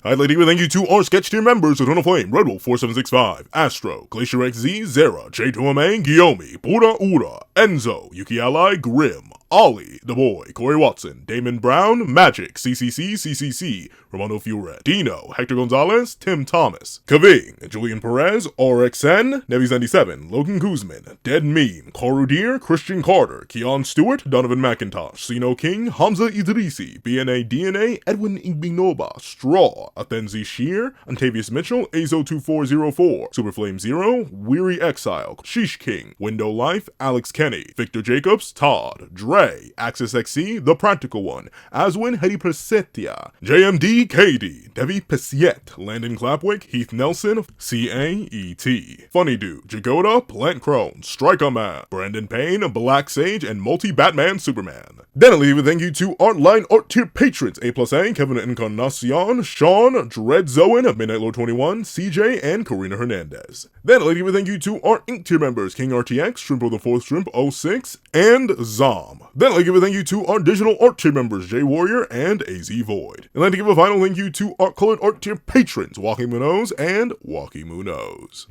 I'd like to give a thank you to our sketch tier members: Eternal Flame, Red Wolf 4765, Astro, Glacier XZ, Zera, J2MA, Guillaume, Pura Ura, Enzo, Yuki Ally, Grim, Ollie, The Boy, Corey Watson, Damon Brown, Magic, CCC, Romano Fiore, Dino, Hector Gonzalez, Tim Thomas, Kaving, Julian Perez, RXN, Nevi77, Logan Guzman, Dead Meme, Karudir, Christian Carter, Keon Stewart, Donovan McIntosh, Sino King, Hamza Idrisi, BNA DNA, Edwin Igbinoba, Straw, Athenzi Shear, Antavius Mitchell, Azo2404, Superflame Zero, Weary Exile, Sheesh King, Window Life, Alex Kenny, Victor Jacobs, Todd, Dre, Axis XC, The Practical One, Aswin Hedi Presetia, JMD KD, Devi Pesiet, Landon Clapwick, Heath Nelson, CAET, Funny Dude, Jagoda, Plant Crone, Striker Man, Brandon Payne, Black Sage, and Multi-Batman Superman. Then I'll leave a thank you to Artline Art Tier patrons: A+A, Kevin Encarnacion, Sean, Dread Zoen, Midnight Lord 21, CJ, and Karina Hernandez. Then I'd like to give a thank you to our Inc. tier members: King RTX, Shrimpo the 4th Shrimp 06, and Zom. Then I'd like to give a thank you to our digital art tier members: J Warrior and AZ Void. And I'd like to give a final thank you to our colored art tier patrons: Walking Munoz and Walkie Munoz.